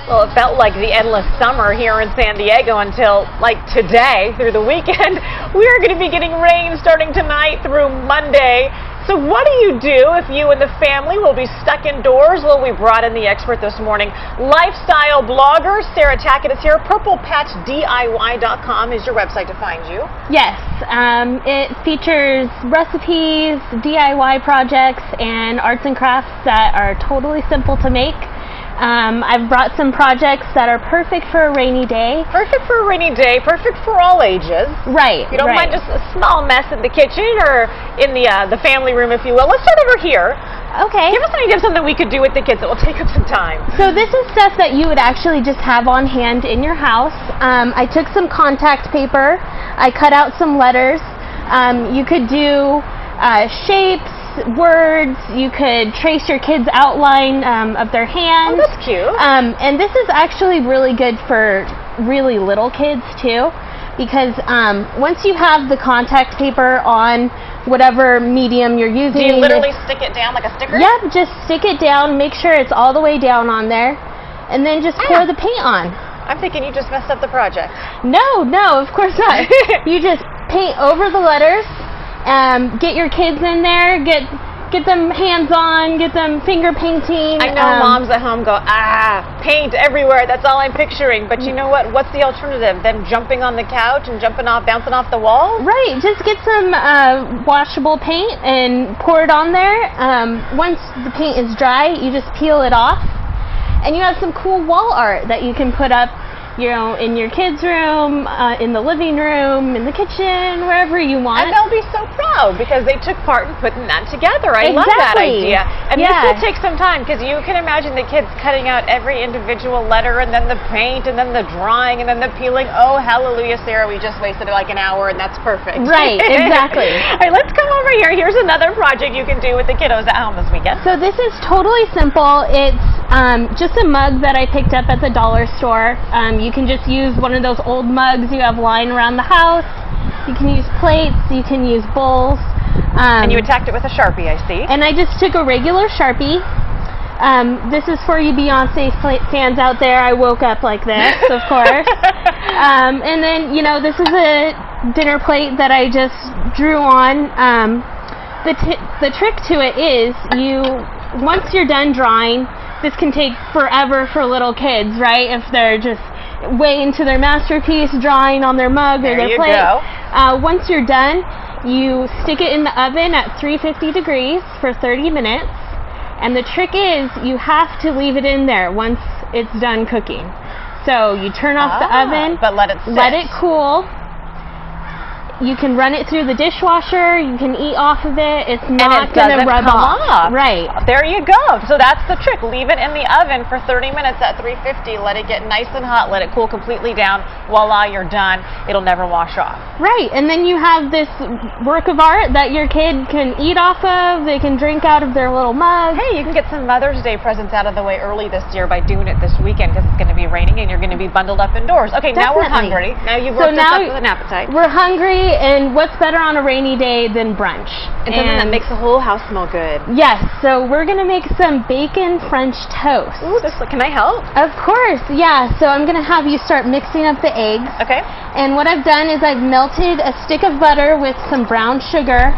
Well, it felt like the endless summer here in San Diego until, like, today, through the weekend. We are going to be getting rain starting tonight through Monday. So what do you do if you and the family will be stuck indoors? Well, we brought in the expert this morning. Lifestyle blogger Sarah Tackett is here. PurplePatchDIY.com is your website to find you. Yes, it features recipes, DIY projects, and arts and crafts that are totally simple to make. I've brought some projects that are perfect for a rainy day. Perfect for a rainy day, perfect for all ages. Right. You don't mind just a small mess in the kitchen or in the family room, if you will. Let's start over here. Okay. Give us an idea of something we could do with the kids that will take up some time. So this is stuff that you would actually just have on hand in your house. I took some contact paper. I cut out some letters. You could do shapes, words. You could trace your kids' outline of their hands. Oh, that's cute. And this is actually really good for really little kids too, because once you have the contact paper on whatever medium you're using, do you literally stick it down like a sticker? Yeah, just stick it down. Make sure it's all the way down on there, and then just pour the paint on. I'm thinking you just messed up the project. No, of course not. You just paint over the letters. Get your kids in there, get them hands-on, get them finger painting. I know moms at home go, paint everywhere, that's all I'm picturing. But you know what? What's the alternative? Them jumping on the couch and bouncing off the wall? Right, just get some washable paint and pour it on there. Once the paint is dry, you just peel it off. And you have some cool wall art that you can put up, you know, in your kids' room, in the living room, in the kitchen, wherever you want. And they'll be so proud because they took part in putting that together. I love that idea. And this will take some time because you can imagine the kids cutting out every individual letter and then the paint and then the drawing and then the peeling. Oh, hallelujah, Sarah, we just wasted like an hour and that's perfect. Right, exactly. All right, let's come over here. Here's another project you can do with the kiddos at home this weekend. So this is totally simple. It's just a mug that I picked up at the dollar store. You can just use one of those old mugs you have lying around the house. You can use plates, you can use bowls. And you attacked it with a Sharpie, I see. And I just took a regular Sharpie. This is for you Beyonce fans out there. I woke up like this, of course. And then, you know, this is a dinner plate that I just drew on. The trick to it is once you're done drawing, this can take forever for little kids, right? If they're just way into their masterpiece, drawing on their mug or their plate. Once you're done, you stick it in the oven at 350 degrees for 30 minutes. And the trick is you have to leave it in there once it's done cooking. So you turn off the oven, but let it sit. Let it cool. You can run it through the dishwasher. You can eat off of it. It's not going to rub off. Right. There you go. So that's the trick. Leave it in the oven for 30 minutes at 350. Let it get nice and hot. Let it cool completely down. Voila, you're done. It'll never wash off. Right. And then you have this work of art that your kid can eat off of. They can drink out of their little mug. Hey, you can get some Mother's Day presents out of the way early this year by doing it this weekend because it's going to be raining and you're going to be bundled up indoors. Okay, now we're hungry. Now you've worked us up with an appetite. We're hungry. And what's better on a rainy day than brunch? And something that makes the whole house smell good. Yes, so we're going to make some bacon French toast. Ooh, can I help? Of course, yeah. So I'm going to have you start mixing up the eggs. Okay. And what I've done is I've melted a stick of butter with some brown sugar.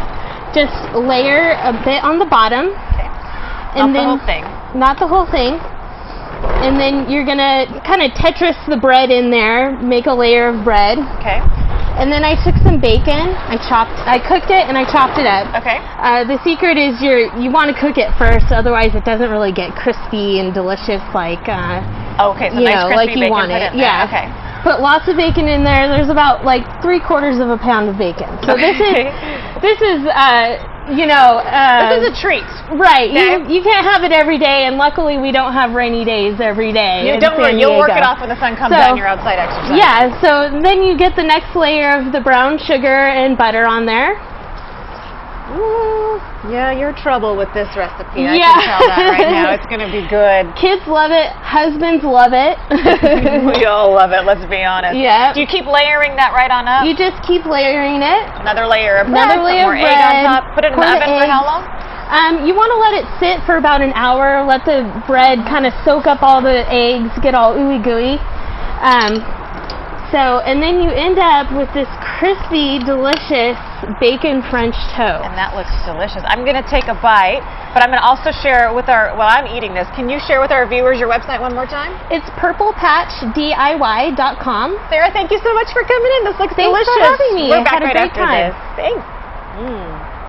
Just layer a bit on the bottom. Okay. And not the whole thing. Not the whole thing. And then you're going to kind of Tetris the bread in there, make a layer of bread. Okay. And then I took some bacon, I cooked it and I chopped it up. Okay. The secret is you want to cook it first, otherwise it doesn't really get crispy and delicious like okay, so nice crispy like you bacon want it. Yeah. Okay. Put lots of bacon in there. There's about like 3/4 of a pound of bacon. So this is this is a treat. Right. Okay. You can't have it every day, and luckily we don't have rainy days every day. Don't worry, you'll work it off when the sun comes out and you're outside exercising. Yeah, so then you get the next layer of the brown sugar and butter on there. Ooh, yeah, you're trouble with this recipe. I can tell that right now. It's going to be good. Kids love it. Husbands love it. We all love it, let's be honest. Yeah. Do you keep layering that right on up? You just keep layering it. Another layer of bread. Another layer of bread. Egg on top. Put it in the oven for how long? You want to let it sit for about an hour, let the bread kind of soak up all the eggs, get all ooey gooey. And then you end up with this crispy, delicious bacon French toast. And that looks delicious. I'm going to take a bite, but I'm going to also share with while I'm eating this, can you share with our viewers your website one more time? It's purplepatchdiy.com. Sarah, thank you so much for coming in. This looks delicious. Thanks for having me. We're back I had a right great after time. this. Thanks.